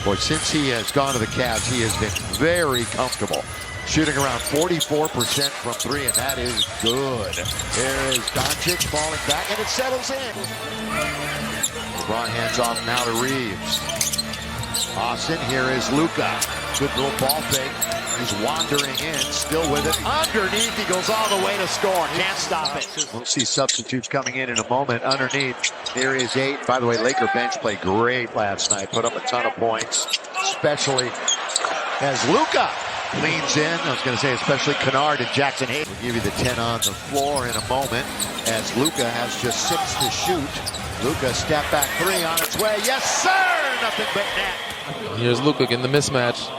Boy, since he has gone to the Cavs, he has been very comfortable. Shooting around 44% from three, and that is good. There is Doncic falling back, and it settles in. LeBron hands off now to Reeves. Austin, here is Luka. Good little ball fake. He's wandering in, still with it. Underneath, he goes all the way to score. Can't stop it. We'll see substitutes coming in a moment. Underneath, here is 8. By the way, Laker bench played great last night. Put up a ton of points, especially as Luka leans in. I was going to say especially Kennard and Jackson Hayes. We'll give you the 10 on the floor in a moment as Luka has just 6 to shoot. Luka step back 3 on its way. Yes, sir! Nothing but net. Here's Luka getting the mismatch.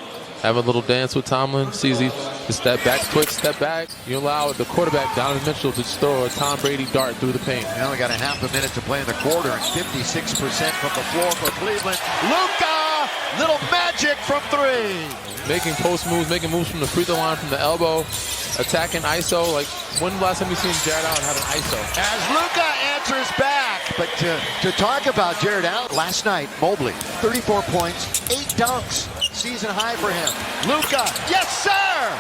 Having a little dance with Tomlin. Sees he step back, quick step back. You allow the quarterback, Donovan Mitchell, to just throw a Tom Brady dart through the paint. We only got a half a minute to play in the quarter, and 56% from the floor for Cleveland. Luka! Little magic from 3. Making post moves, making moves from the free throw line, from the elbow. Attacking ISO. Like, when the last time you seen Jared Allen have an ISO? As Luka answers back. But to talk about Jared Allen, last night, Mobley, 34 points, 8 dunks. Season high for him. Luka, yes sir!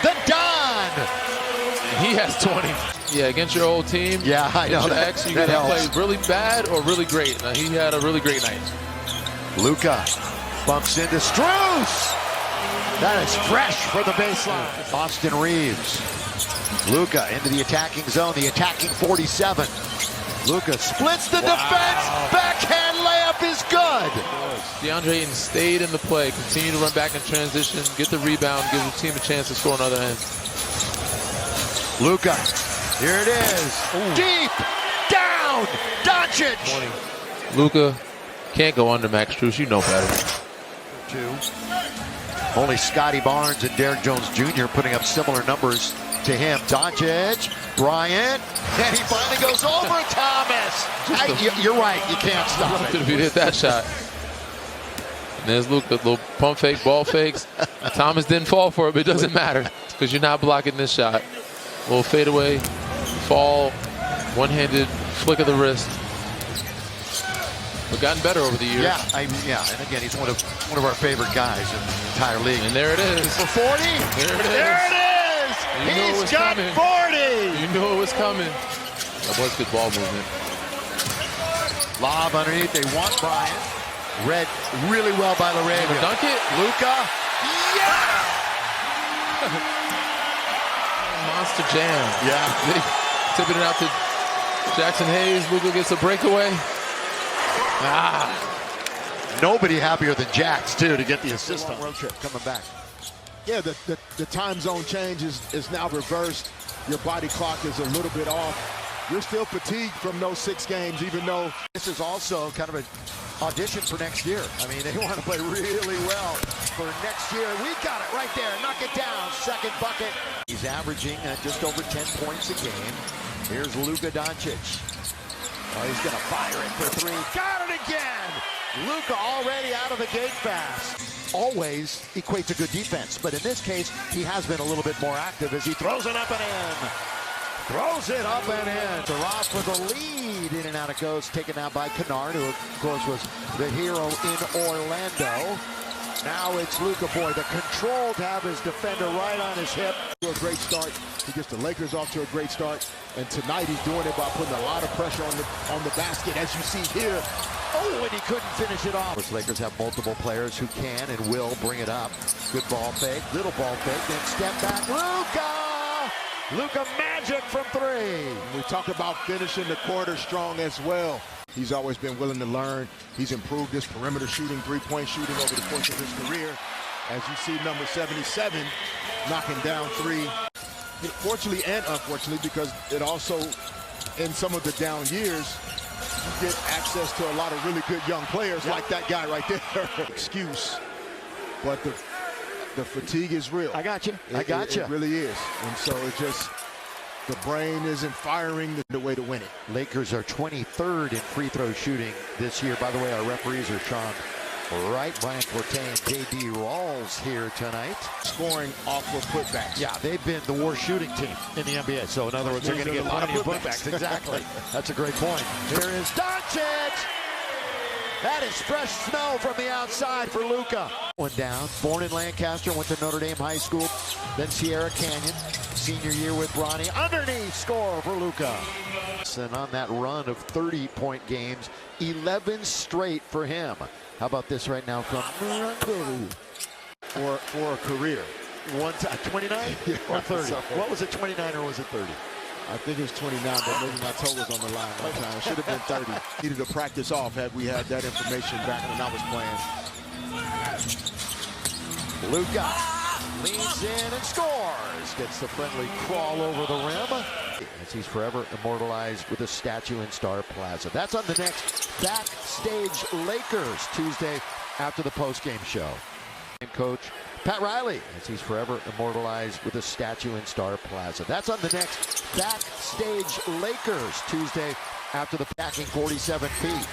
The Don! He has 20. Yeah, against your old team. Yeah, I know. Your ex, you got to play really bad or really great. Now, he had a really great night. Luka bumps into Strus. That is fresh for the baseline. Austin Reeves. Luka into the attacking zone, the attacking 47. Luka splits the defense. Backhand layup is good. DeAndre Ayton stayed in the play, continued to run back in transition, get the rebound, give the team a chance to score another end. Luka, here it is. Ooh. Deep, down, Doncic. 20. Luka can't go under Max Strus, you know better. 2. Only Scotty Barnes and Derrick Jones Jr. putting up similar numbers to him. Doncic, Bryant, and he finally goes over Thomas. You're right, you can't stop it. If you hit that shot. And there's Luka, little pump fake, ball fakes. Thomas didn't fall for it, but it doesn't matter because you're not blocking this shot. A little fadeaway, fall, one-handed flick of the wrist. But gotten better over the years. Yeah, and again, he's one of our favorite guys in the entire league. And there it is. For 40. There it is. He's got coming. 40. You knew it was coming. That was good ball movement. Lob underneath. They want Bryant. Read really well by Laravia. Dunk it. Luka. Yeah. Monster jam. Yeah. Tipping it out to Jackson Hayes. Luka gets a breakaway. Nobody happier than Jax, too, to get the assist on road trip coming back. Yeah, the time zone change is now reversed. Your body clock is a little bit off. You're still fatigued from those 6 games, even though this is also kind of an audition for next year. I mean, they want to play really well for next year. We got it right there. Knock it down. Second bucket. He's averaging just over 10 points a game. Here's Luka Doncic. Oh, he's going to fire it for 3. Got it again! Luka already out of the gate fast. Always equates to good defense, but in this case, he has been a little bit more active as he throws it up and in. Throws it up and in. To Ross for the lead. In and out it goes. Taken out by Kennard, who, of course, was the hero in Orlando. Now it's Luka, boy, the control to have his defender right on his hip. A great start. He gets the Lakers off to a great start, and tonight he's doing it by putting a lot of pressure on the basket, as you see here. Oh, and he couldn't finish it off. Of course, Lakers have multiple players who can and will bring it up. Good ball fake, little ball fake, then step back. Luka magic from 3. We talk about finishing the quarter strong as well. He's always been willing to learn. He's improved his perimeter shooting, 3-point shooting over the course of his career. As you see, number 77 knocking down 3. Fortunately and unfortunately, because it also, in some of the down years, you get access to a lot of really good young players like that guy right there. Excuse, but the fatigue is real. I got you. It really is. And so it just, the brain isn't firing the way to win it. Lakers are 23rd in free throw shooting this year. By the way, our referees are Sean Wright, Brian Forte, and J.D. Rawls here tonight. Scoring off of putbacks. Yeah, they've been the worst shooting team in the NBA. So in other words, they're going to get a lot of putbacks. Exactly. That's a great point. Here is Doncic. That is fresh snow from the outside for Luka. One down, born in Lancaster, went to Notre Dame High School, then Sierra Canyon. Senior year with Bronny. Underneath score for Luka. And on that run of 30-point games, 11 straight for him. How about this right now from for a career? 29 or 30? What was it, 29 or was it 30? I think it was 29, but maybe my toe was on the line that time. It should have been 30. Needed to practice off had we had that information back when I was playing. Luka leans in and scores. Gets the friendly crawl over the rim. As he's forever immortalized with a statue in Star Plaza. That's on the next Backstage Lakers Tuesday after the postgame show. Coach Pat Riley, as he's forever immortalized with a statue in Star Plaza. That's on the next Backstage Lakers Tuesday after the backing 47 feet.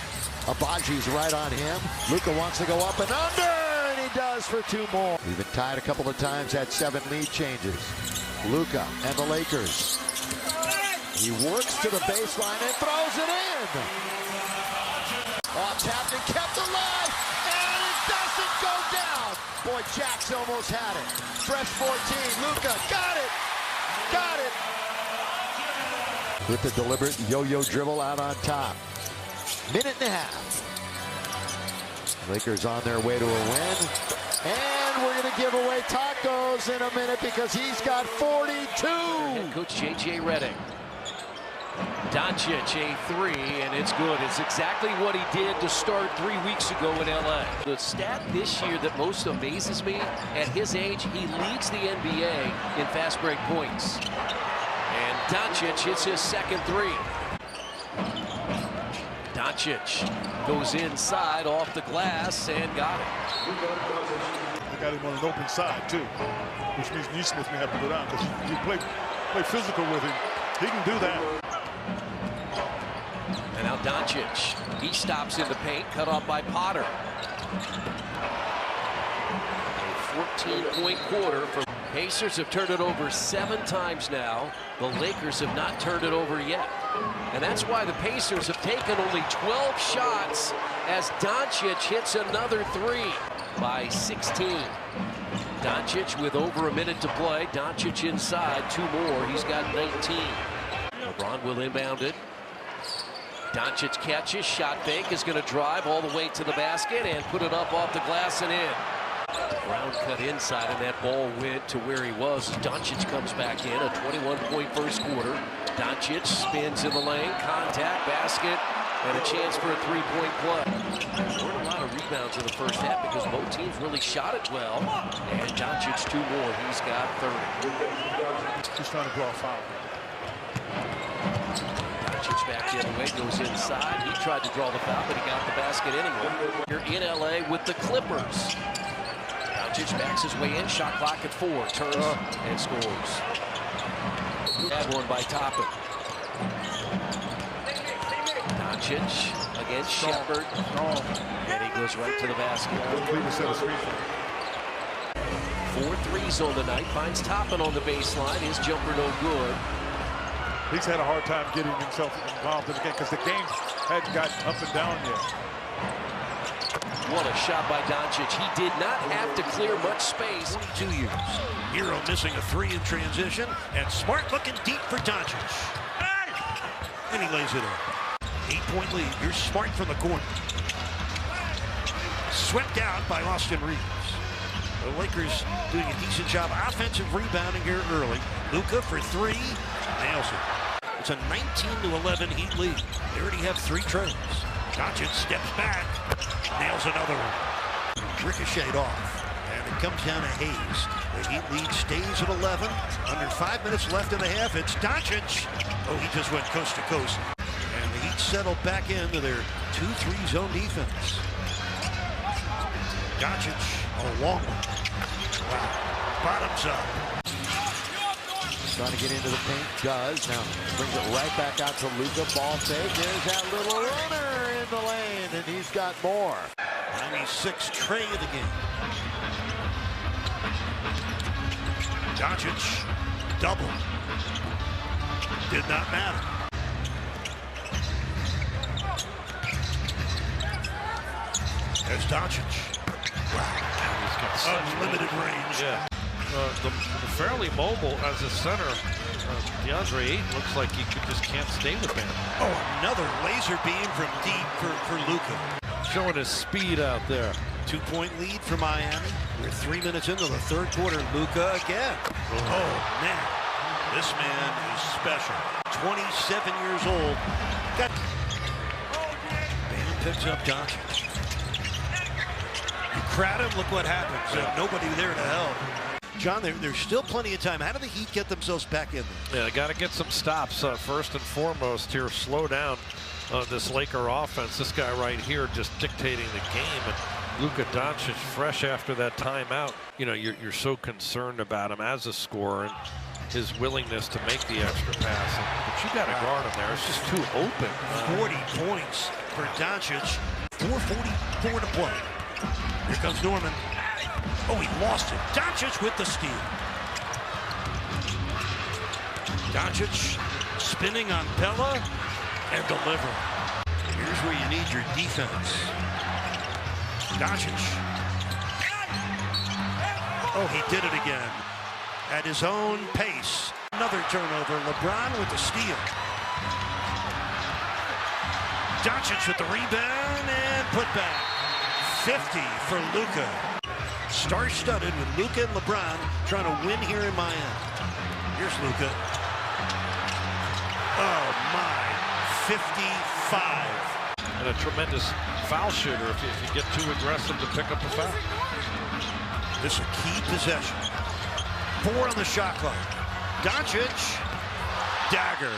Abaji's right on him. Luka wants to go up and under, and he does for 2 more. We've been tied a couple of times, had 7 lead changes. Luka and the Lakers. He works to the baseline and throws it in. Off tapped and kept alive, and it doesn't go down. Boy, Jax almost had it. Fresh 14, Luka got it. Got it. With the deliberate yo-yo dribble out on top. Minute and a half. Lakers on their way to a win. And we're going to give away tacos in a minute because he's got 42. Head coach J.J. Redick. Doncic, a 3, and it's good. It's exactly what he did to start 3 weeks ago in L.A. The stat this year that most amazes me, at his age, he leads the NBA in fast break points. And Doncic hits his second 3. Doncic goes inside off the glass and got it. They got him on an open side, too, which means Neesmith may have to go down because you play physical with him. He can do that. And now Doncic, he stops in the paint, cut off by Potter. A 14-point quarter for Pacers have turned it over 7 times now. The Lakers have not turned it over yet. And that's why the Pacers have taken only 12 shots as Doncic hits another 3 by 16. Doncic with over a minute to play. Doncic inside, 2 more. He's got 19. LeBron will inbound it. Doncic catches, shot fake, is going to drive all the way to the basket and put it up off the glass and in. Brown cut inside and that ball went to where he was. Doncic comes back in, a 21-point first quarter. Doncic spins in the lane, contact, basket, and a chance for a 3-point play. There weren't a lot of rebounds in the first half because both teams really shot it well. And Doncic 2 more, he's got 30. He's trying to draw a foul. Doncic back the other way, goes inside. He tried to draw the foul, but he got the basket anyway. You're in LA with the Clippers. Doncic backs his way in, shot clock at 4, turns and scores. Bad one by Toppin. Doncic against Shepard, and he goes right to the basket. 4 threes on the night, finds Toppin on the baseline. His jumper no good. He's had a hard time getting himself involved in the game because the game hadn't gotten up and down yet. What a shot by Doncic. He did not have to clear much space. 22 years. Hero missing a 3 in transition, and Smart looking deep for Doncic. And he lays it in. 8-point lead. Here's Smart from the corner. Swept out by Austin Reeves. The Lakers doing a decent job offensive rebounding here early. Luka for 3. Nails it. It's a 19-11 Heat lead. They already have 3 trails. Doncic steps back. Nails another one. Ricocheted off. And it comes down to Hayes. The Heat lead stays at 11. Under 5 minutes left in the half. It's Doncic. Oh, he just went coast to coast. And the Heat settle back into their 2-3 zone defense. Doncic, a long one. Wow. Bottoms up. Trying to get into the paint, does. Now brings it right back out to Luka. Ball fake. There's that little runner in the lane, and he's got more. 96 tray of the game. Doncic, double. Did not matter. There's Doncic. He's got such Unlimited range. Yeah. The fairly mobile as a center, DeAndre Ayton looks like he just can't stay with him. Oh, another laser beam from deep for Luka. Showing his speed out there. 2-point lead for Miami. We're 3 minutes into the third quarter. Luka again. Oh, man. This man is special. 27 years old. Bam picks up Doncic. You crowd him, look what happens. Nobody there to help. John, there's still plenty of time. How do the Heat get themselves back in there? Yeah, they got to get some stops first and foremost here. Slow down this Laker offense. This guy right here just dictating the game. And Luka Doncic, fresh after that timeout. You know, you're so concerned about him as a scorer and his willingness to make the extra pass. But you got to guard him there. It's just too open. 40 points for Doncic. 4:44 to play. Here comes Norman. Oh, he lost it. Doncic with the steal. Doncic spinning on Pella and delivering. Here's where you need your defense. Doncic. Oh, he did it again. At his own pace. Another turnover. LeBron with the steal. Doncic with the rebound and put back. 50 for Luka. Star-studded with Luka and LeBron trying to win here in Miami. Here's Luka. Oh my, 55. And a tremendous foul shooter if you get too aggressive to pick up a foul. This is a key possession. 4 on the shot clock. Doncic, dagger.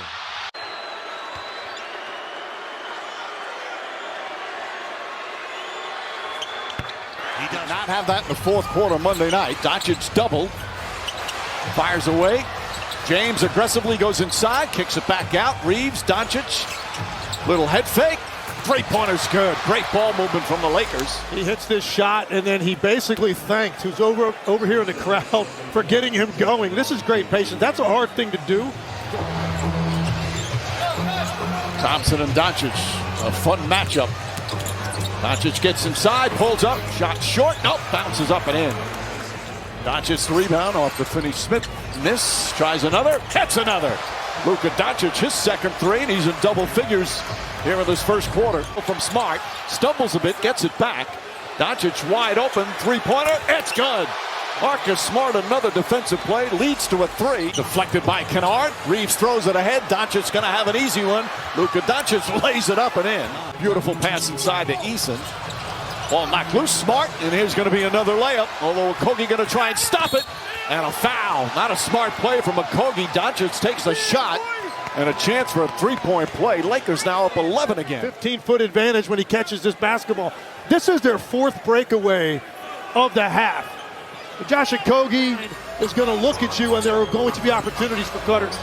He does not have that in the fourth quarter Monday night. Doncic double. Fires away. James aggressively goes inside, kicks it back out. Reeves, Doncic, little head fake. Three-pointer's good. Great ball movement from the Lakers. He hits this shot, and then he basically thanked who's over here in the crowd for getting him going. This is great patience. That's a hard thing to do. Thompson and Doncic, a fun matchup. Doncic gets inside, pulls up, shot short, nope, bounces up and in. Doncic rebound off the Finney-Smith miss, tries another, hits another. Luka Doncic, his second three, and he's in double figures here in this first quarter. From Smart, stumbles a bit, gets it back. Doncic wide open, three-pointer, it's good. Marcus Smart, another defensive play, leads to a three. Deflected by Kennard. Reeves throws it ahead. Doncic's going to have an easy one. Luka Doncic lays it up and in. Beautiful pass inside to Eason. Ball knocked loose. Smart, and here's going to be another layup. Although Okogie going to try and stop it. And a foul. Not a smart play from Okogie. Doncic takes a shot. And a chance for a three-point play. Lakers now up 11 again. 15-foot advantage when he catches this basketball. This is their fourth breakaway of the half. Josh Okogie is going to look at you, and there are going to be opportunities for cutters.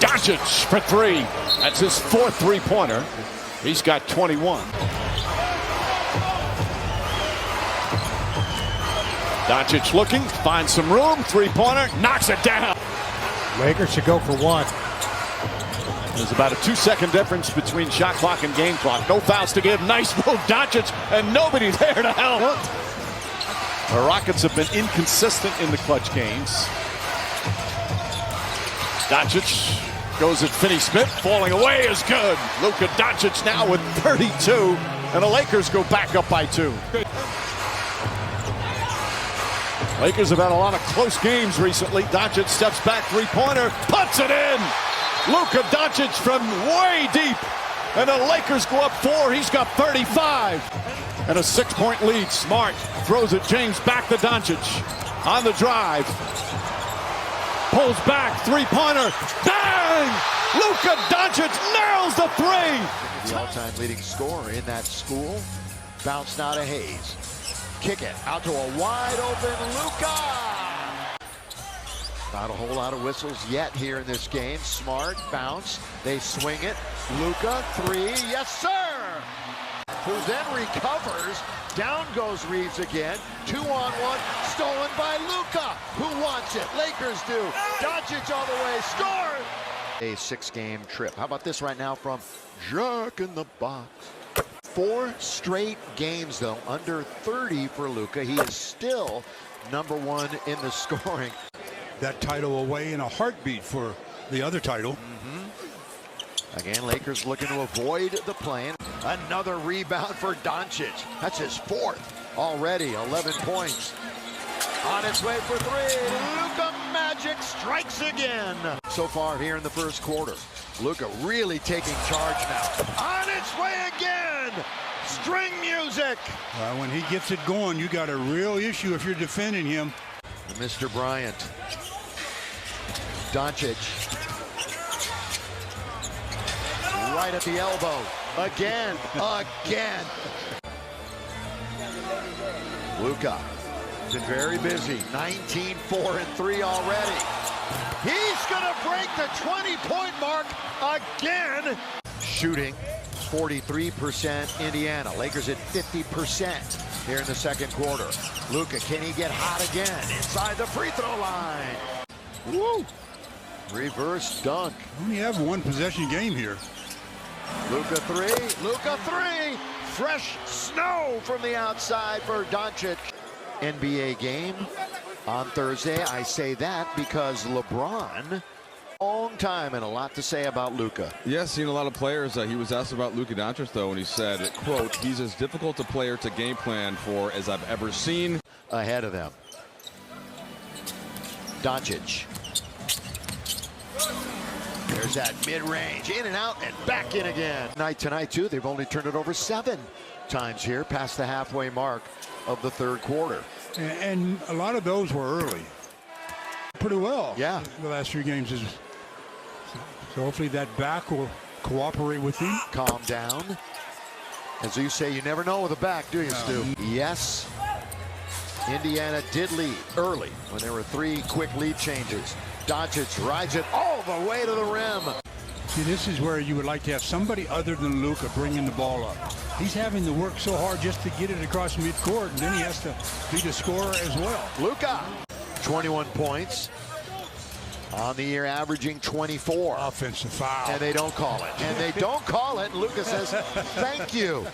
Doncic for three. That's his fourth three-pointer. He's got 21. Doncic looking, finds some room, three-pointer, knocks it down. Lakers should go for one. There's about a 2-second difference between shot clock and game clock. No fouls to give. Nice move, Doncic, and nobody there to help. The Rockets have been inconsistent in the clutch games. Doncic goes at Finney-Smith. Falling away is good. Luka Doncic now with 32. And the Lakers go back up by 2. Lakers have had a lot of close games recently. Doncic steps back, three-pointer, puts it in. Luka Doncic from way deep. And the Lakers go up 4. He's got 35. And a 6-point lead. Smart throws it. James back to Doncic. On the drive. Pulls back. Three-pointer. Bang! Luka Doncic nails the three. The all-time leading scorer in that school. Bounce now to Hayes. Kick it out to a wide-open Luka. Not a whole lot of whistles yet here in this game. Smart bounce. They swing it. Luka, three. Yes, sir! Who then recovers. Down goes Reeves again. 2-on-1. Stolen by Luka. Who wants it? Lakers do. Doncic all the way. Score! A 6-game trip. How about this right now from Jack in the Box? 4 straight games, though, under 30 for Luka. He is still #1 in the scoring. That title away in a heartbeat for the other title. Again, Lakers looking to avoid the play. Another rebound for Doncic. That's his 4th already. 11 points. On its way for 3. Luka Magic strikes again. So far here in the first quarter. Luka really taking charge now. On its way again. String music. When he gets it going, you got a real issue if you're defending him. Mr. Bryant. Doncic. Right at the elbow. Again. Luka. Been very busy. 19, 4, and 3 already. He's gonna break the 20-point mark again. Shooting 43% Indiana. Lakers at 50% here in the second quarter. Luka, can he get hot again inside the free throw line? Woo! Reverse dunk. We have one possession game here. Luka 3. Luka 3. Fresh snow from the outside for Doncic. NBA game on Thursday. I say that because LeBron, long time and a lot to say about Luka. Yeah, seen a lot of players. He was asked about Luka Doncic, though, and he said, quote, he's as difficult a player to game plan for as I've ever seen. Ahead of them. Doncic. There's that mid-range, in and out, and back in again. Tonight, too, they've only turned it over 7 times here, past the halfway mark of the third quarter. And a lot of those were early. Pretty well. Yeah. The last few games is. So hopefully that back will cooperate with him. Calm down. As you say, you never know with a back, do you, Stu? Yes. Indiana did lead early when there were 3 quick lead changes. Doncic rides it all the way to the rim. See, this is where you would like to have somebody other than Luka bringing the ball up. He's having to work so hard just to get it across midcourt, and then he has to be the scorer as well. Luka, 21 points. On the year, averaging 24. Offensive foul. And they don't call it. And they don't call it. Luka says, thank you.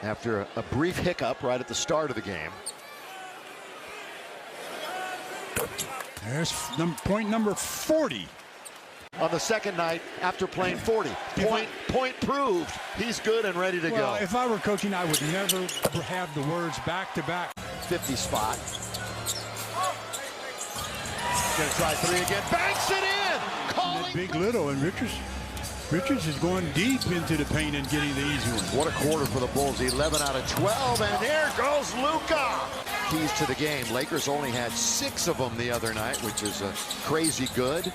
After a brief hiccup right at the start of the game. There's point number 40. On the second night, after playing 40. Point proved. He's good and ready to go. If I were coaching, I would never have the words back-to-back. 50 spot. Gonna try 3 again. Banks it in. Calling. Big little, and Richards is going deep into the paint and getting the easy one. What a quarter for the Bulls. 11 out of 12, and there goes Luka. Keys to the game. Lakers only had 6 of them the other night, which is crazy good.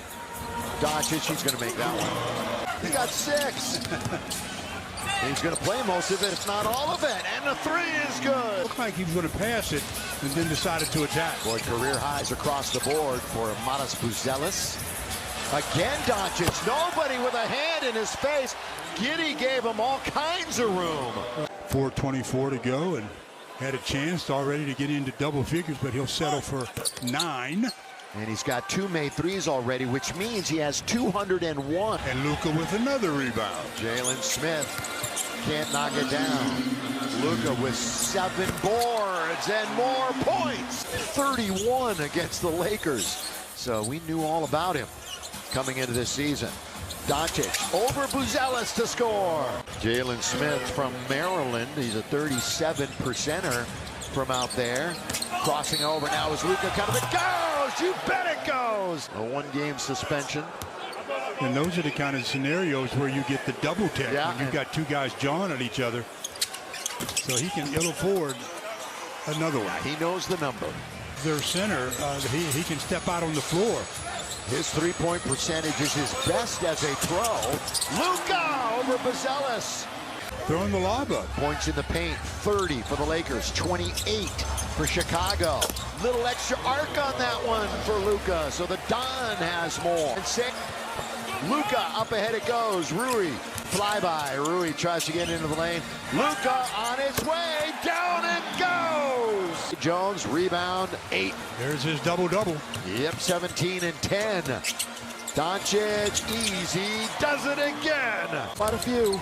Doncic, he's going to make that one. He's got 6. He's going to play most of it, if not all of it. And the 3 is good. Looked like he was going to pass it and then decided to attack. Boy, career highs across the board for Matas Buzelis. Again, Doncic. Nobody with a hand in his face. Giddey gave him all kinds of room. 4:24 to go, and had a chance already to get into double figures, but he'll settle for 9. And he's got 2 made threes already, which means he has 201. And Luka with another rebound. Jalen Smith can't knock it down. Luka with 7 boards and more points. 31 against the Lakers. So we knew all about him coming into this season. Doncic over Buzelis to score. Jalen Smith from Maryland. He's a 37%er from out there. Crossing over now is Luka coming. It goes! You bet it goes! A 1-game suspension. And those are the kind of scenarios where you get the double tech. Yeah, when you've got 2 guys jawing at each other. So he can ill afford another one. He knows the number. Their center, he can step out on the floor. His 3-point percentage is his best as a pro. Luka over Buzelis. Throwing the lob up. Points in the paint, 30 for the Lakers, 28 for Chicago. Little extra arc on that one for Luka, so the Don has more. And 6. Luka up ahead it goes. Rui flyby. Rui tries to get into the lane. Luka on its way. Down it goes. Jones rebound 8. There's his double-double. Yep, 17 and 10. Doncic easy does it again. Quite a few.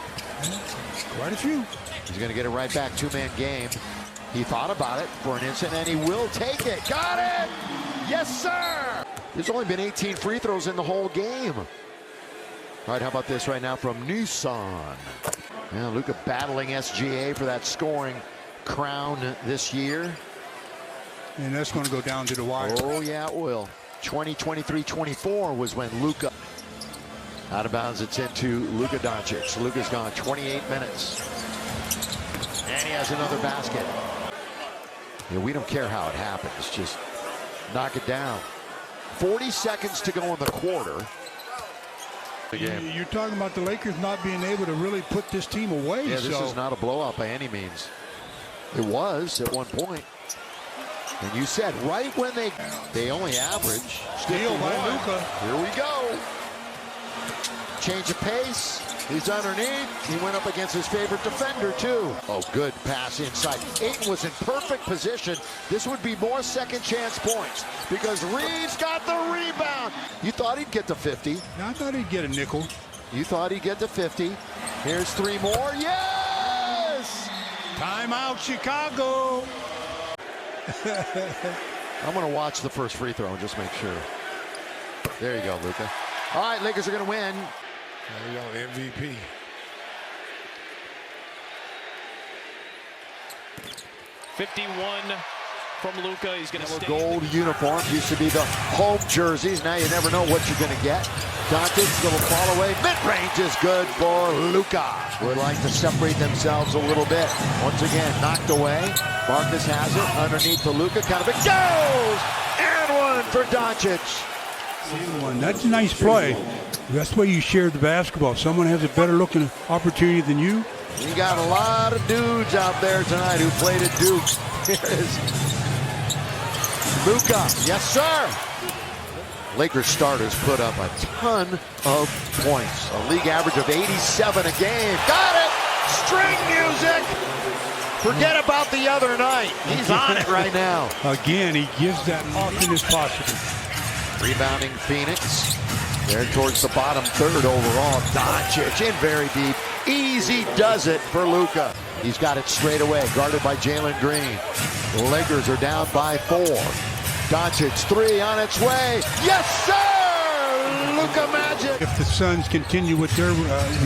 Quite a few. He's going to get it right back. Two-man game. He thought about it for an instant, and he will take it. Got it! Yes, sir! There's only been 18 free throws in the whole game. All right, how about this right now from Nissan? Yeah, Luka battling SGA for that scoring crown this year. And that's going to go down to the wire. Oh, yeah, it will. 2023-24 was when Luka out of bounds. It's into Luka Doncic. Luka's gone 28 minutes. And he has another basket. You know, we don't care how it happens. Just knock it down. 40 seconds to go in the quarter. You're talking about the Lakers not being able to really put this team away. Yeah, this is not a blowout by any means. It was at one point. And you said right when they only average. Steal by Luka. Here we go. Change of pace. He's underneath. He went up against his favorite defender, too. Oh, good pass inside. Ayton was in perfect position. This would be more second chance points because Reeves got the rebound. You thought he'd get to 50. I thought he'd get a nickel. You thought he'd get to 50. Here's three more. Yes! Timeout, Chicago. I'm going to watch the first free throw and just make sure. There you go, Luka. All right, Lakers are going to win. There you go, MVP. From Luka. He's going to stay. Gold uniforms used to be the home jerseys. Now you never know what you're going to get. Doncic, little fall away. Mid-range is good for Luka. Would like to separate themselves a little bit. Once again, knocked away. Marcus has it underneath to Luka. Kind of it goes! And one for Doncic. That's a nice play. That's the way you share the basketball. Someone has a better looking opportunity than you. You got a lot of dudes out there tonight who played at Duke. Here is Luka. Yes, sir. Lakers starters put up a ton of points. A league average of 87 a game. Got it. String music. Forget about the other night. He's on it right now. Again, he gives that often as possible. Rebounding Phoenix. There towards the bottom third overall. Doncic in very deep. Easy does it for Luka. He's got it straight away, guarded by Jalen Green. The Lakers are down by 4. Doncic three on its way. Yes, sir! Luka Magic. If the Suns continue with their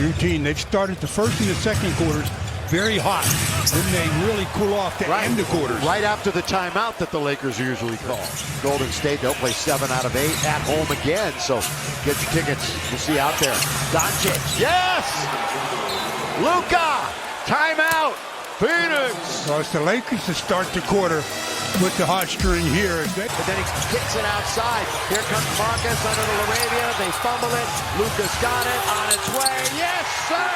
routine, they've started the first and the second quarters very hot. Then they really cool off to end the quarters. Right after the timeout that the Lakers usually call. Golden State, they'll play 7 out of 8 at home again. So get your tickets. We'll see you out there. Doncic. Yes! Luka! Timeout! Phoenix! So it's the Lakers to start the quarter with the hot string here. But then he kicks it outside. Here comes Marcus under the Laravia. They fumble it. Luka's got it on its way. Yes, sir!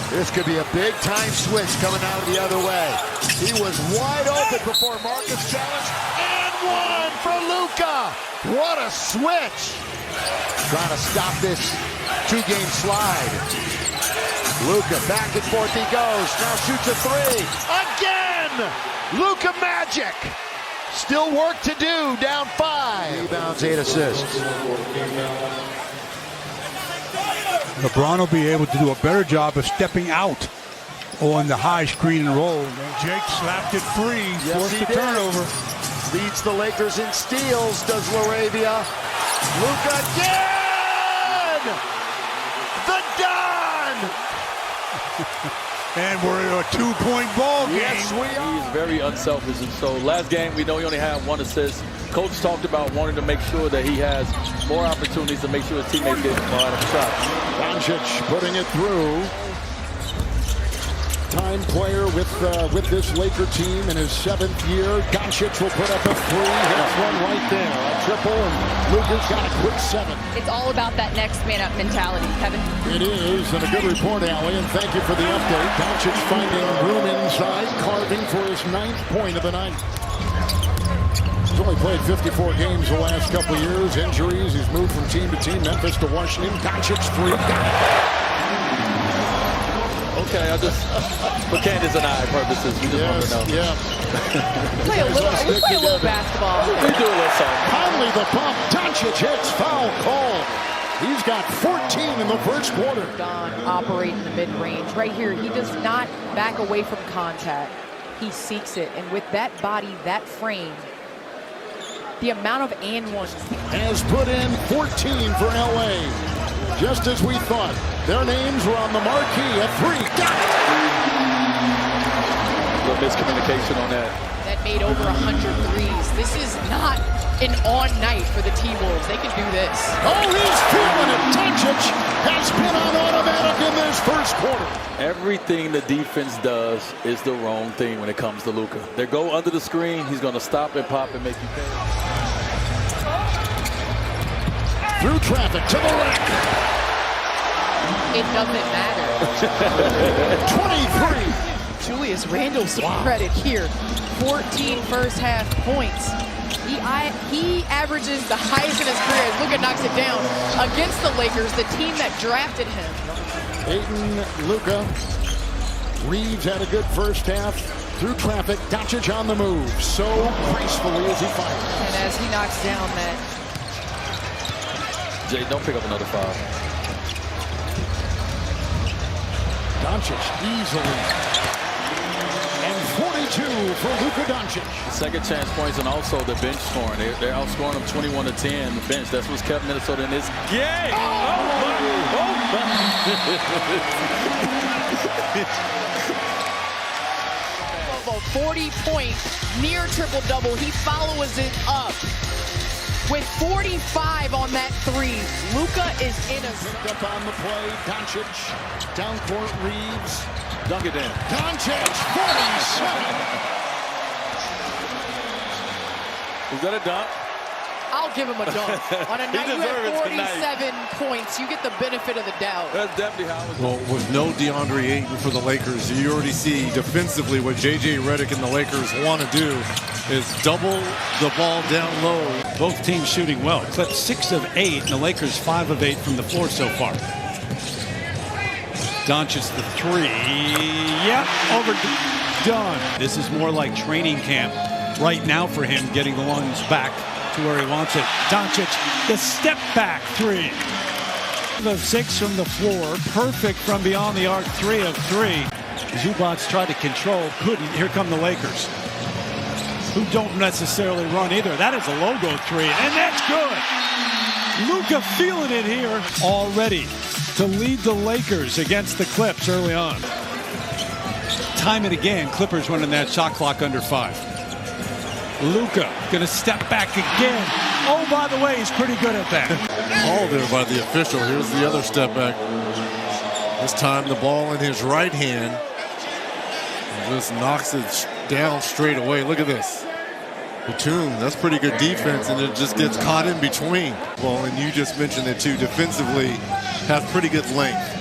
This could be a big-time switch coming out the other way. He was wide open before Marcus challenged. And one for Luka! What a switch! Trying to stop this two-game slide. Luka back and forth he goes. Now shoots a three. Again! Luka Magic! Still work to do, down 5. Rebounds, 8 assists. LeBron will be able to do a better job of stepping out on the high screen and roll. Jake slapped it free, forced the turnover. Leads the Lakers in steals, does Laravia. Luka again! The Don! And we're in a 2-point ball game. Yes, we are. He's very unselfish. And so last game, we know he only had 1 assist. Coach talked about wanting to make sure that he has more opportunities to make sure his teammates get more out of shots. Doncic putting it through. Time player with this Laker team in his 7th year. Doncic will put up a 3. Hits one right there. A triple, and Luka's got a quick 7. It's all about that next man up mentality, Kevin. It is, and a good report, Allie, and thank you for the update. Doncic finding room inside, carving for his 9th point of the night. He's only played 54 games the last couple of years. Injuries, he's moved from team to team. Memphis to Washington. Doncic's 3. Okay, for Candace and I purposes, we just want to know. Yeah. Play a little basketball. We do a little something. Finally the bump. Doncic hits foul call. He's got 14 in the first quarter. Don operate in the mid-range. Right here, he does not back away from contact. He seeks it, and with that body, that frame, the amount of and ones. Has put in 14 for LA. Just as we thought. Their names were on the marquee at 3. Got it! A little miscommunication on that. That made over 100 threes. This is not an on night for the T-Wolves. They can do this. Oh, he's feeling it. Doncic has been on automatic in this first quarter. Everything the defense does is the wrong thing when it comes to Luka. They go under the screen. He's going to stop and pop and make you pay. Through traffic to the rack. It doesn't matter. 23. Julius Randle's credit here. 14 first half points. He averages the highest in his career as Luka knocks it down against the Lakers, the team that drafted him. Aiden, Luka. Reeves had a good first half. Through traffic, Doncic on the move. So gracefully as he fires. And as he knocks down that. Jay, don't pick up another foul. Doncic easily. And 42 for Luka Doncic. Second chance points and also the bench scoring. They're outscoring them 21-10. The bench, that's what's kept Minnesota in this game. A 40-point near triple-double. He follows it up with 45 on that three. Luka is in a... Picked up on the play. Doncic. Down court, Reeves. Dunk it in. Doncic, 47. Is that a dunk? I'll give him a dunk. On a night you have 47 points, you get the benefit of the doubt. That's definitely how it was. Well, with no DeAndre Ayton for the Lakers, you already see defensively what J.J. Redick and the Lakers want to do is double the ball down low. Both teams shooting well. Clipped 6 of 8, and the Lakers 5 of 8 from the floor so far. Doncic the 3. Yep, overdone. This is more like training camp right now for him, getting the lungs back to where he wants it. Doncic, the step back 3. Of 6 from the floor, perfect from beyond the arc, 3 of 3. Zubac tried to control, couldn't. Here come the Lakers, who don't necessarily run either. That is a logo 3, and that's good. Luka feeling it here already to lead the Lakers against the Clips early on. Time and again, Clippers running that shot clock under 5. Luka gonna step back again. Oh, by the way, he's pretty good at that. Called there by the official. Here's the other step back. This time the ball in his right hand. And just knocks it down straight away. Look at this. Batum, that's pretty good defense, and it just gets caught in between. Well, and you just mentioned it too, defensively has pretty good length.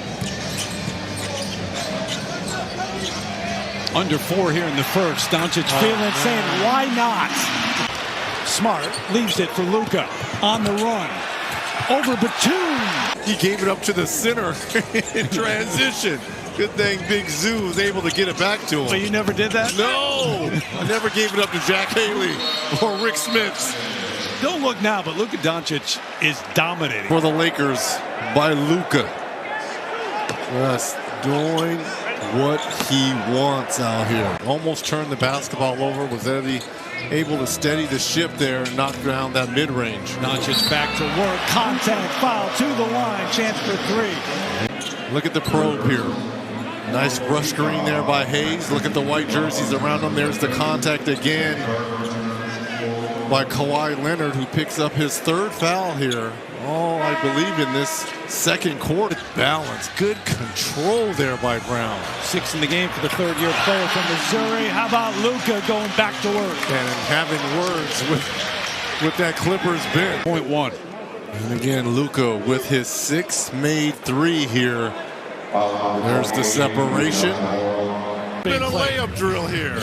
Under 4 here in the first. Doncic feeling, saying, why not? Smart leaves it for Luka on the run. Over Batum. He gave it up to the center in transition. Good thing Big Zoo was able to get it back to him. But you never did that? No! I never gave it up to Jack Haley or Rick Smits. Don't look now, but Luka Doncic is dominating. For the Lakers by Luka. Just doing what he wants out here. Almost turned the basketball over. Was able to steady the ship there and knock down that mid-range. Doncic back to work. Contact foul to the line. Chance for 3. Look at the probe here. Nice brush screen there by Hayes. Look at the white jerseys around him. There's the contact again by Kawhi Leonard, who picks up his 3rd foul here. Oh, I believe in this second quarter. Balance, good control there by Brown. 6 in the game for the 3rd-year player from Missouri. How about Luka going back to work? And having words with that Clippers bench. Point 1. And again, Luka with his 6th made 3 here. There's the separation. Been a layup drill here.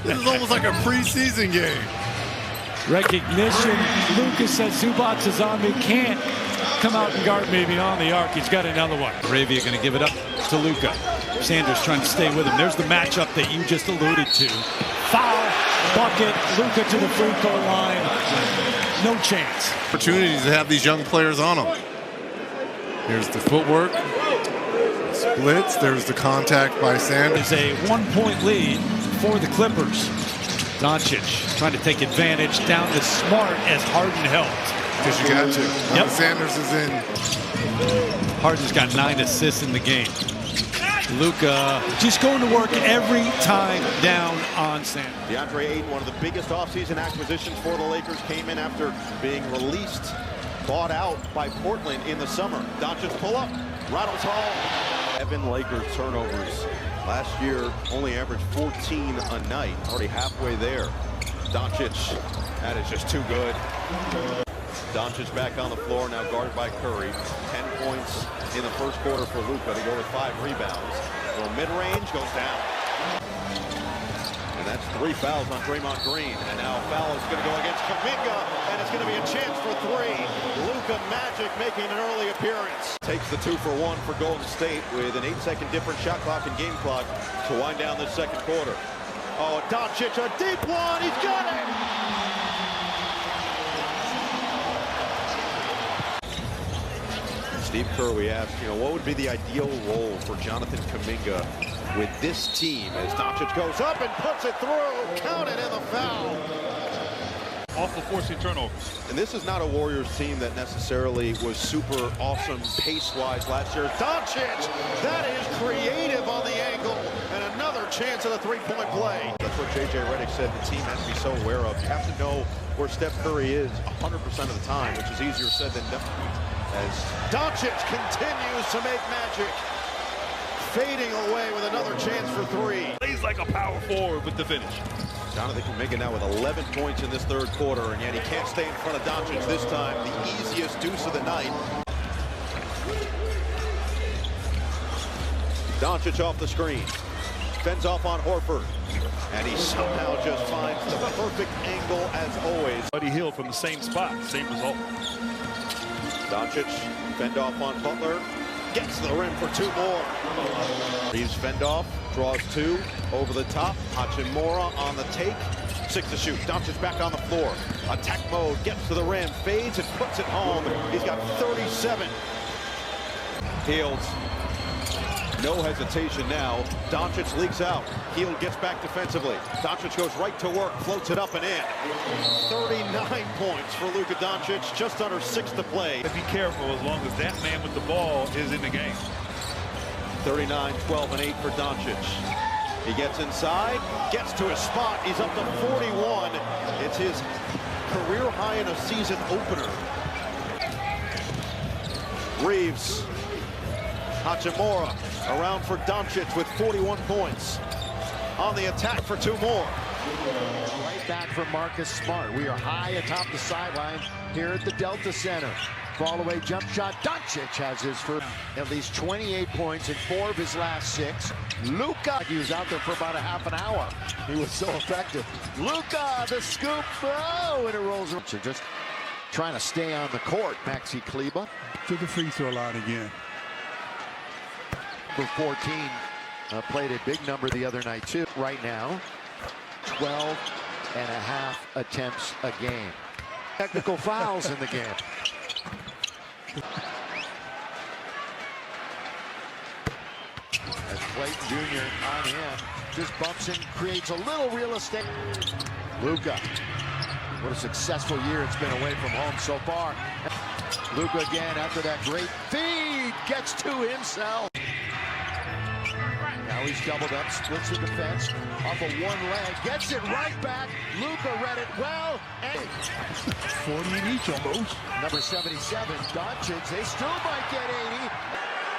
This is almost like a preseason game. Recognition. Luka says Zubac is on me. Can't come out and guard me beyond the arc. He's got another one. Arabia going to give it up to Luka. Sanders trying to stay with him. There's the matchup that you just alluded to. Foul, bucket, Luka to the free throw line. No chance. Opportunities to have these young players on them. Here's the footwork. Splits. There's the contact by Sanders. It's a 1-point lead for the Clippers. Doncic trying to take advantage down to Smart as Harden helped. Because you got to. Yep. Sanders is in. Harden's got 9 assists in the game. Luka just going to work every time down on Sanders. DeAndre Ayton, one of the biggest offseason acquisitions for the Lakers, came in after being released, bought out by Portland in the summer. Doncic pull up, rattles home. 7 Lakers turnovers. Last year, only averaged 14 a night, already halfway there. Doncic, that is just too good. Doncic back on the floor, now guarded by Curry. 10 points in the first quarter for Luka to go with 5 rebounds. Well, mid-range goes down. And that's 3 fouls on Draymond Green. And now a foul is going to go against Kuminga, and it's going to be a chance for 3. Luka Magic making an early appearance. Takes the 2-for-1 for Golden State with an 8-second different shot clock and game clock to wind down the second quarter. Oh, Doncic, a deep one, he's got it! Steve Kerr, we asked, what would be the ideal role for Jonathan Kuminga with this team as Doncic goes up and puts it through. Count it in the foul. Also forcing turnovers. And this is not a Warriors team that necessarily was super awesome pace-wise last year. Doncic, that is creative on the angle. And another chance at a three-point play. That's what J.J. Redick said the team has to be so aware of. You have to know where Steph Curry is 100% of the time, which is easier said than done. As Doncic continues to make magic, fading away with another chance for 3. Plays like a power forward with the finish. Jonathan Kuminga now with 11 points in this third quarter, and yet he can't stay in front of Doncic this time. The easiest deuce of the night. Doncic off the screen, fends off on Horford, and he somehow just finds the perfect angle as always. Buddy Hield from the same spot, same result. Doncic fend off on Butler, gets to the rim for 2 more. Reeves fend off, draws 2 over the top. Hachimura on the take, 6 to shoot. Doncic back on the floor, attack mode, gets to the rim, fades and puts it home. He's got 37. Hield, no hesitation now. Doncic leaks out. Hield gets back defensively. Doncic goes right to work, floats it up and in. 39 points for Luka Doncic, just under 6 to play. Be careful as long as that man with the ball is in the game. 39, 12, and 8 for Doncic. He gets inside, gets to his spot. He's up to 41. It's his career high in a season opener. Reeves, Hachimura around for Doncic with 41 points. On the attack for 2 more. Right back for Marcus Smart. We are high atop the sideline here at the Delta Center. Fall away jump shot. Doncic has his first at least 28 points in 4 of his last 6. Luka, he was out there for about a half an hour. He was so effective. Luka, the scoop. Oh, and it rolls. So just trying to stay on the court. Maxi Kleber to the free throw line again. Number 14 played a big number the other night too. Right now, 12.5 attempts a game. Technical fouls in the game. As Clayton Jr. on him, just bumps and creates a little real estate. Luka, what a successful year it's been away from home so far. Luka again after that great feed, gets to himself. Now he's doubled up, splits the defense off of one leg, gets it right back. Luka read it well. And 40 in each almost. Number 77, Doncic, they still might get 80.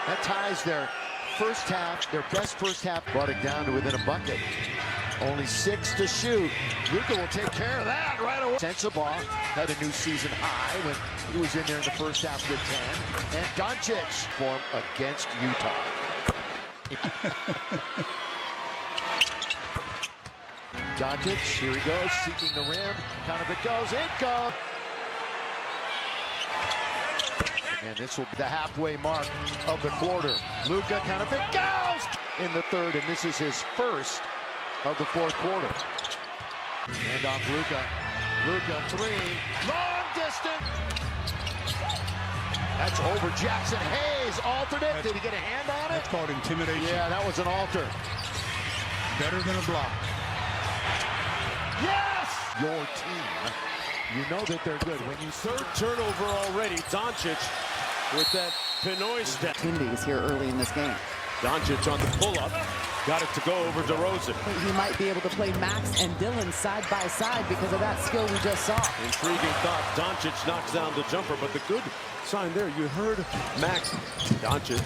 That ties their first half, their best first half. Brought it down to within a bucket. Only 6 to shoot. Luka will take care of that right away. Sensabaugh had a new season high when he was in there in the first half with 10. And Doncic form against Utah. Doncic, here he goes, seeking the rim. Kind of it goes, it goes. And this will be the halfway mark of the quarter. Luka kind of it goes in the third, and this is his first of the fourth quarter. And off Luka. Luka 3, long distance. That's over Jackson Hayes. Alternate. Did he get a hand on it? That's called intimidation. Yeah, that was an alter. Better than a block. Yes! Your team, you know that they're good. When you Third turnover already. Doncic with that Pinoy step. Opportunities here early in this game. Doncic on the pull-up. Got it to go over DeRozan. He might be able to play Max and Dylan side by side because of that skill we just saw. Intriguing thought. Doncic knocks down the jumper, but the good sign there, you heard Max. Doncic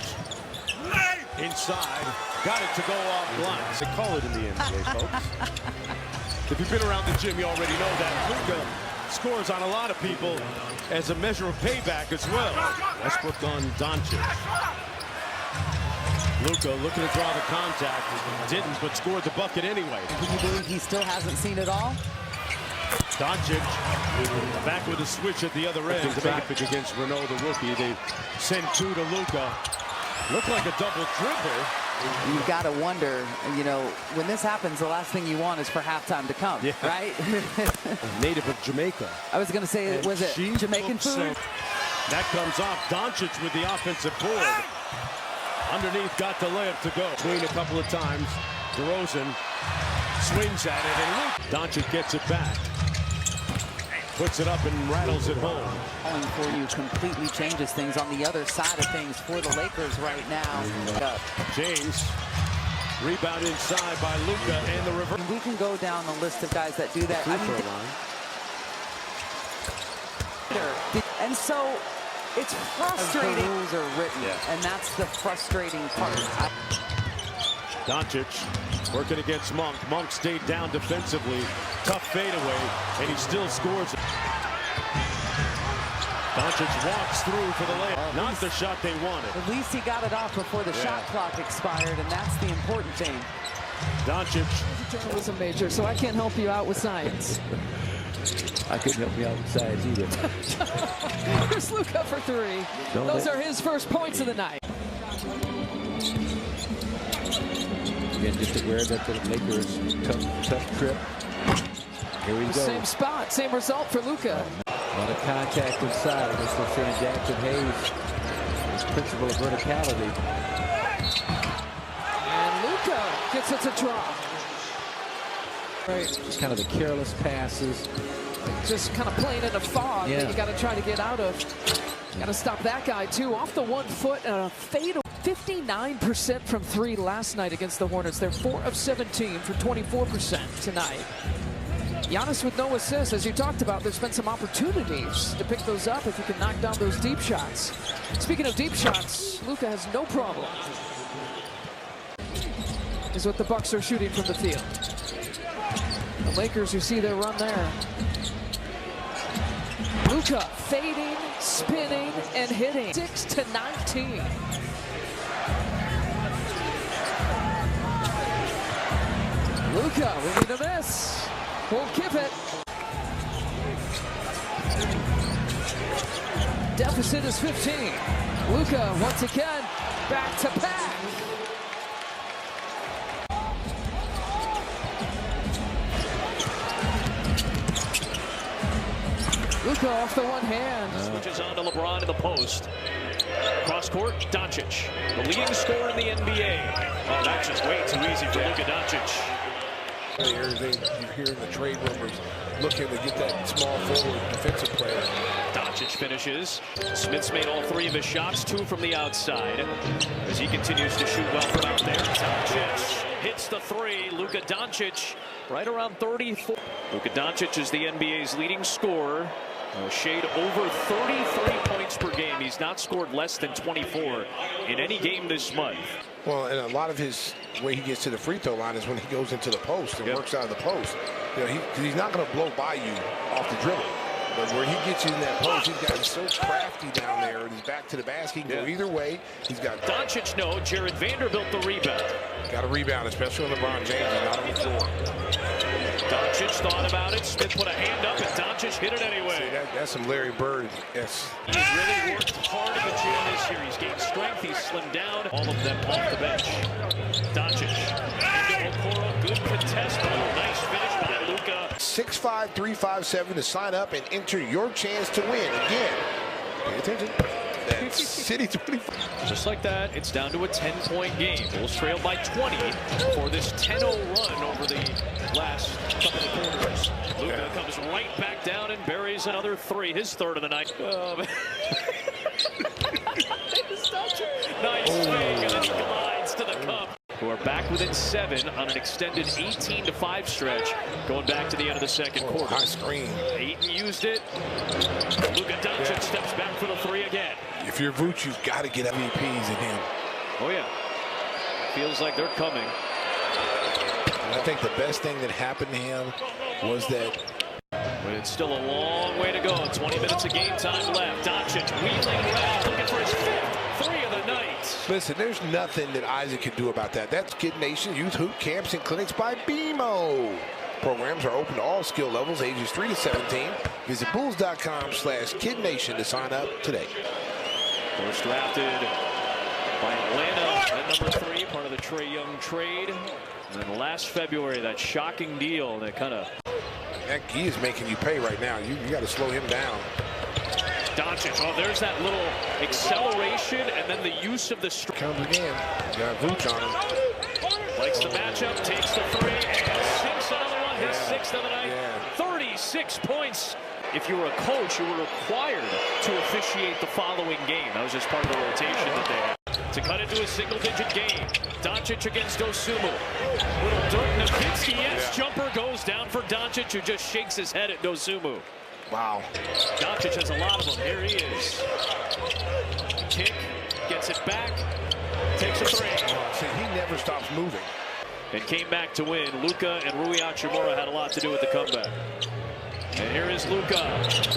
inside. Got it to go off blinds. They call it in the NBA, folks. If you've been around the gym, you already know that Luka scores on a lot of people as a measure of payback as well. Westbrook on Doncic. Luka looking to draw the contact. Didn't, but scored the bucket anyway. Can you believe he still hasn't seen it all? Doncic back with a switch at the other end. Traffic against Renault, the rookie. They send two to Luka. Looked like a double dribble. You've got to wonder, you know, when this happens, the last thing you want is for halftime to come, right? Native of Jamaica. I was going to say, was it Jamaican food? That comes off. Doncic with the offensive board. Underneath, got the layup to go. Between a couple of times. DeRozan swings at it, and Doncic gets it back. Puts it up and rattles it home. Calling for you completely changes things on the other side of things for the Lakers right now. James, rebound inside by Luka, and the reverse. We can go down the list of guys that do that. And so it's frustrating. The rules are written, and that's the frustrating part. Doncic working against Monk. Monk stayed down defensively. Tough fadeaway, and he still scores. Doncic walks through for the layup. Not the shot they wanted. At least he got it off before the shot clock expired, and that's the important thing. Doncic. Journalism major, so I can't help you out with science. I couldn't help you out with science either. Here's Luka for three. Those are his first points of the night. Again, just aware that the Lakers tough trip. Here we go. Same spot, same result for Luka. A lot of contact inside. I guess they're showing Jackson Hayes his principle of verticality. And Luka gets it to drop. Right. Just kind of the careless passes. Just kind of playing in a fog that you got to try to get out of. Got to stop that guy too. Off the 1 foot and a fade. 59% from three last night against the Hornets. They're 4 of 17 for 24% tonight. Giannis with no assists. As you talked about, there's been some opportunities to pick those up if you can knock down those deep shots. Speaking of deep shots, Luka has no problem. Is what the Bucks are shooting from the field. The Lakers, you see their run there. Luka fading, spinning, and hitting. 6-19. Luka, we need a miss. Won't give it. Deficit is 15. Luka once again back to back. Luka off the one hand. Switches on to LeBron in the post. Cross court, Doncic, the leading scorer in the NBA. Oh, that's just way too easy for Luka Doncic. You're hearing the trade rumors looking to get that small forward defensive player. Doncic finishes. Smith's made all 3 of his shots, 2 from the outside. As he continues to shoot well from out there. Doncic hits the 3. Luka Doncic right around 34. Luka Doncic is the NBA's leading scorer. A shade over 33 points per game. He's not scored less than 24 in any game this month. Well, and a lot of his way he gets to the free throw line is when he goes into the post and works out of the post. You know, he's not going to blow by you off the dribble. But where he gets you in that post, he's got so crafty down there, and he's back to the basket. He can go either way. He's got Doncic, no. Jared Vanderbilt the rebound. Got a rebound, especially when LeBron James is not on the floor. Doncic thought about it. Smith put a hand up, and Doncic hit it anyway. See, that's some Larry Bird. Yes. He's really worked hard in the gym this year. He's gained strength. He's slimmed down. All of them off the bench. Doncic. Good contest. Nice finish by Luka. 6'5", 357 to sign up and enter your chance to win. Again, pay attention. that city 25. Just like that, it's down to a 10-point game. Bulls trail by 20 for this 10-0 run over the last couple of quarters. Luka comes right back down and buries another three, his third of the night. Nice swing, and then he glides to the cup. Who are back within 7 on an extended 18-5 stretch, going back to the end of the second quarter. High screen. Ayton used it. Luka Doncic steps back for the three again. If you're Vooch, you've got to get MVPs in him. Oh yeah, feels like they're coming. And I think the best thing that happened to him was that. But it's still a long way to go. 20 minutes of game time left. Doncic wheeling around, looking for his 5th three of the night. Listen, there's nothing that Isaac can do about that. That's Kid Nation Youth Hoop Camps and Clinics by BMO. Programs are open to all skill levels, ages 3 to 17. Visit bulls.com/KidNation to sign up today. First drafted by Atlanta at number 3, part of the Trae Young trade. And then last February, that shocking deal that kind of. That key is making you pay right now. You got to slow him down. Doncic, oh, there's that little acceleration and then the use of the strike. Comes again. Got Vooch on him. Likes the matchup, takes the three, and sinks another one, his 6th of the night. 36 points. If you were a coach, you were required to officiate the following game. That was just part of the rotation that they had. To cut into a single-digit game. Doncic against Dosunmu. Little Dirk Nowitzki, yes, jumper goes down for Doncic, who just shakes his head at Dosunmu. Wow. Doncic has a lot of them. Here he is. Kick, gets it back, takes a three. See, he never stops moving. And came back to win. Luka and Rui Hachimura had a lot to do with the comeback. And here is Luka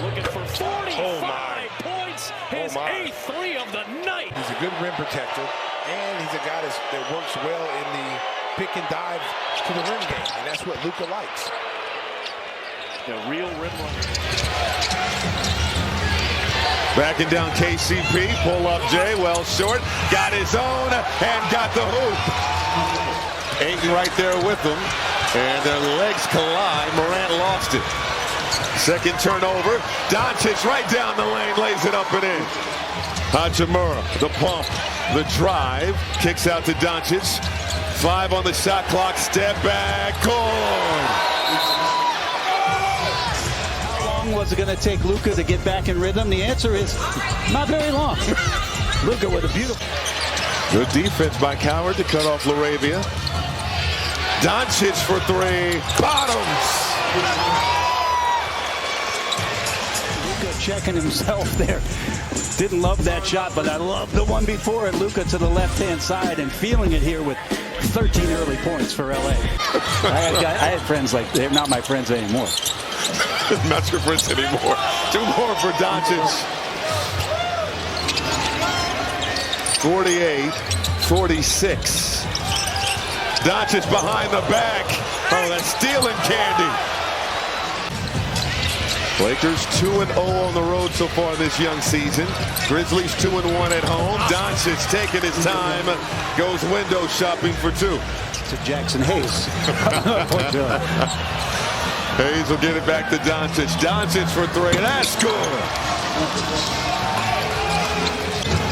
looking for 45 points. His 8th three of the night. He's a good rim protector, and he's a guy that works well in the pick and dive to the rim game, and that's what Luka likes. The real rim runner. Backing down KCP, pull up Jay, well short, got his own, and got the hoop. Ayton right there with him, and their legs collide. Morant lost it. Second turnover, Doncic right down the lane, lays it up and in. Hachimura, the pump, the drive, kicks out to Doncic. 5 on the shot clock, step back, good. Was it going to take Luka to get back in rhythm? The answer is not very long. Luka with a beautiful. Good defense by Coward to cut off LaRavia. Doncic for 3, bottoms. Luka checking himself there. Didn't love that shot, but I love the one before it. Luka to the left-hand side and feeling it here with 13 early points for LA. I had friends like they're not my friends anymore. Not your friends anymore. 2 more for Doncic. 48-46. Doncic behind the back. Oh, that's stealing candy. Lakers 2-0 on the road so far this young season. Grizzlies 2-1 at home. Doncic taking his time, goes window shopping for 2. To Jackson Hayes. Hayes will get it back to Doncic. Doncic for 3. That's good.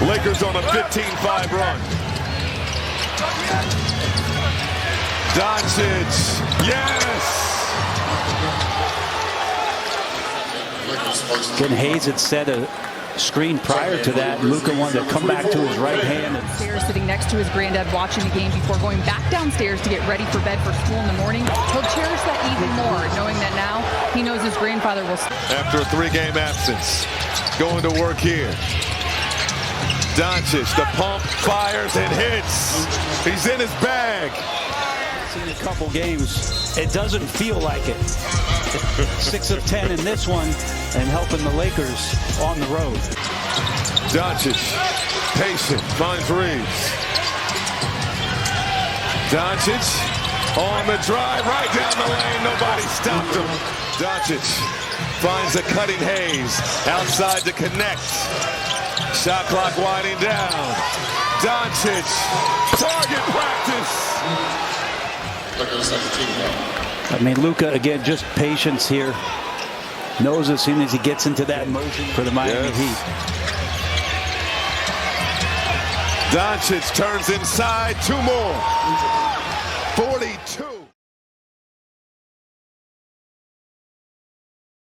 Lakers on a 15-5 run. Doncic. Yes. Ken Hayes had set a screen prior to that. Luka wanted to come back to his right hand. Upstairs, sitting next to his granddad, watching the game before going back downstairs to get ready for bed for school in the morning. He'll cherish that even more, knowing that now he knows his grandfather will. After a 3-game absence, going to work here. Doncic, the pump, fires and hits. He's in his bag. In a couple games, it doesn't feel like it. 6 of 10 in this one, and helping the Lakers on the road. Doncic, patient, finds Reeves. Doncic on the drive, right down the lane. Nobody stopped him. Doncic finds a cutting Hayes outside to connect. Shot clock winding down. Doncic, target practice. I mean, Luka, again, just patience here. Knows as soon as he gets into that motion for the Miami Heat. Doncic turns inside, 2 more.